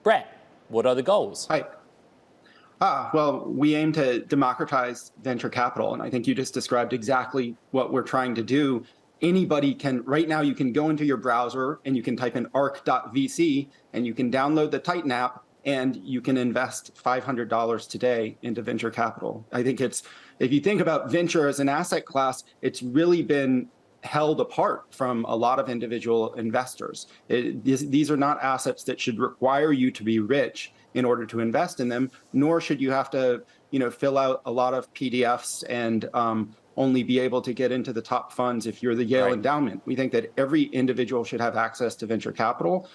Brett, what are the goals? Hi. Well, we aim to democratize venture capital, and I think you just described exactly what we're trying to do. Anybody can, right now, you can go into your browser and you can type in arc.vc and you can download the Titan app and you can invest $500 today into venture capital. I think if you think about venture as an asset class, it's really been held apart from a lot of individual investors. These are not assets that should require you to be rich in order to invest in them, nor should you have to, fill out a lot of PDFs and only be able to get into the top funds if you're the Yale endowment. We think that every individual should have access to venture capital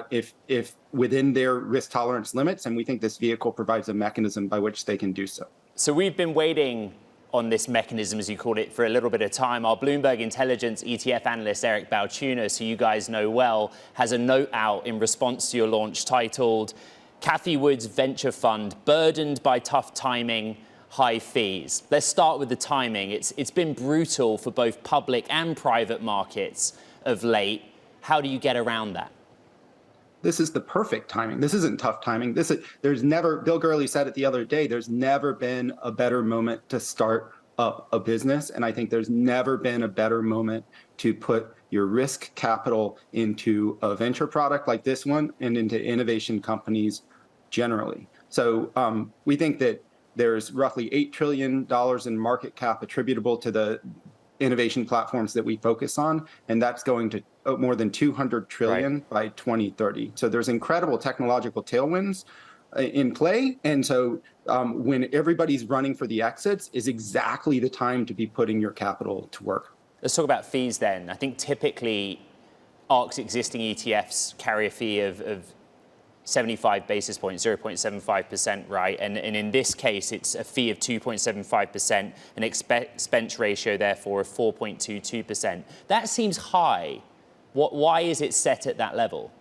if within their risk tolerance limits, and we think this vehicle provides a mechanism by which they can do so. So we've been waiting on this mechanism, as you called it, for a little bit of time. Our Bloomberg Intelligence ETF analyst, Eric Balchunas, who you guys know well, has a note out in response to your launch titled, Cathie Wood's Venture Fund, Burdened by Tough Timing, High Fees. Let's start with the timing. It's been brutal for both public and private markets of late. How do you get around that? This is the perfect timing. This isn't tough timing. There's never, Bill Gurley said it the other day, there's never been a better moment to start up a business. And I think there's never been a better moment to put your risk capital into a venture product like this one and into innovation companies generally. So we think that there's roughly $8 trillion in market cap attributable to the innovation platforms that we focus on, and that's going to more than 200 trillion by 2030. So there's incredible technological tailwinds in play, and so when everybody's running for the exits is exactly the time to be putting your capital to work. Let's talk about fees then. I think typically ARC's existing ETFs carry a fee of 75 basis points, 0.75%, right? And in this case, it's a fee of 2.75%, an expense ratio, therefore, of 4.22%. That seems high. Why is it set at that level?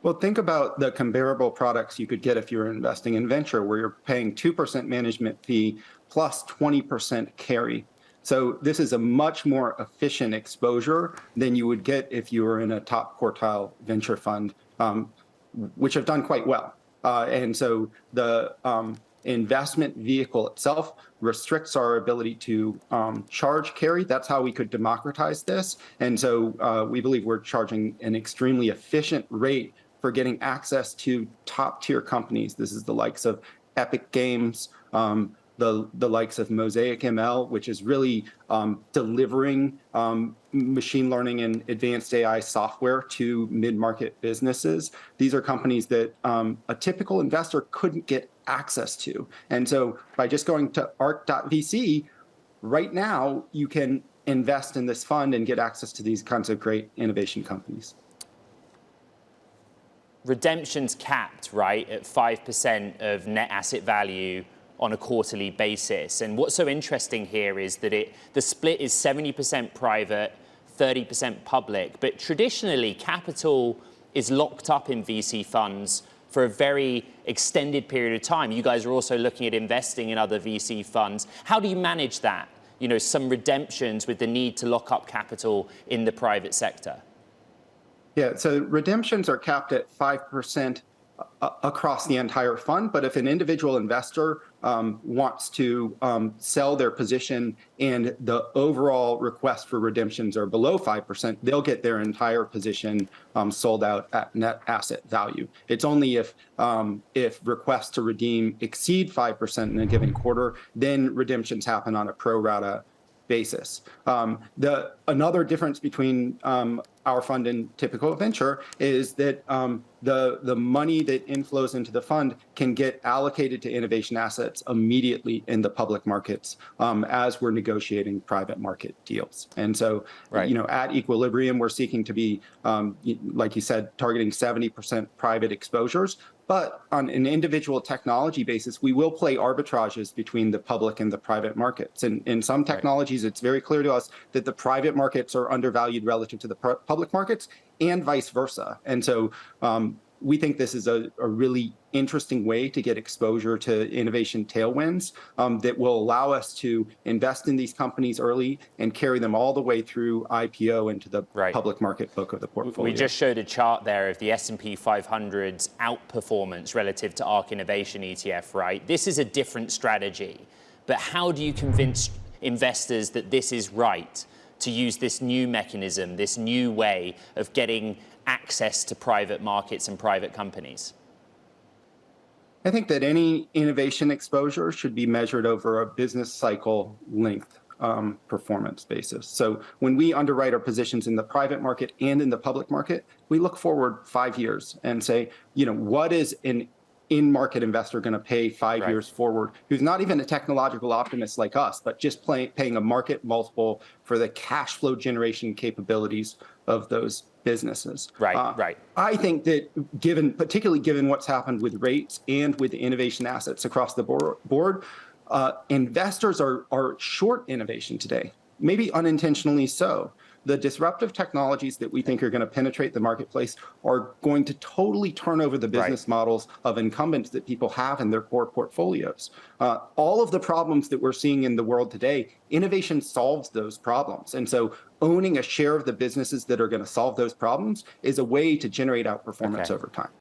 Well, think about the comparable products you could get if you're investing in venture, where you're paying 2% management fee plus 20% carry. So this is a much more efficient exposure than you would get if you were in a top quartile venture fund, which have done quite well. And so the investment vehicle itself restricts our ability to charge carry. That's how we could democratize this. And so we believe we're charging an extremely efficient rate for getting access to top tier companies. This is the likes of Epic Games, the likes of Mosaic ML, which is really delivering machine learning and advanced AI software to mid-market businesses. These are companies that a typical investor couldn't get access to. And so by just going to arc.vc, right now you can invest in this fund and get access to these kinds of great innovation companies. Redemption's capped, right, at 5% of net asset value on a quarterly basis. And what's so interesting here is that the split is 70% private, 30% public. But traditionally, capital is locked up in VC funds for a very extended period of time. You guys are also looking at investing in other VC funds. How do you manage that? Some redemptions with the need to lock up capital in the private sector. Yeah, so redemptions are capped at 5% across the entire fund. But if an individual investor wants to sell their position and the overall request for redemptions are below 5%, they'll get their entire position sold out at net asset value. It's only if requests to redeem exceed 5% in a given quarter, then redemptions happen on a pro rata basis. Another difference between our fund and typical venture is that the money that inflows into the fund can get allocated to innovation assets immediately in the public markets as we're negotiating private market deals. And so, at equilibrium, we're seeking to be, like you said, targeting 70% private exposures. But on an individual technology basis, we will play arbitrages between the public and the private markets. And in some technologies, it's very clear to us that the private markets are undervalued relative to the public markets and vice versa. And so we think this is a really interesting way to get exposure to innovation tailwinds that will allow us to invest in these companies early and carry them all the way through IPO into the public market book of the portfolio. We just showed a chart there of the S&P 500's outperformance relative to ARK Innovation ETF, right? This is a different strategy. But how do you convince investors that this is right, to use this new mechanism, this new way of getting access to private markets and private companies? I think that any innovation exposure should be measured over a business cycle length performance basis. So when we underwrite our positions in the private market and in the public market, we look forward 5 years and say, what is an in-market investor going to pay 5 years forward, who's not even a technological optimist like us, but just paying a market multiple for the cash flow generation capabilities of those businesses. I think that particularly given what's happened with rates and with innovation assets across the board, investors are short innovation today, maybe unintentionally so. The disruptive technologies that we think are going to penetrate the marketplace are going to totally turn over the business models of incumbents that people have in their core portfolios. All of the problems that we're seeing in the world today, innovation solves those problems. And so owning a share of the businesses that are going to solve those problems is a way to generate outperformance over time.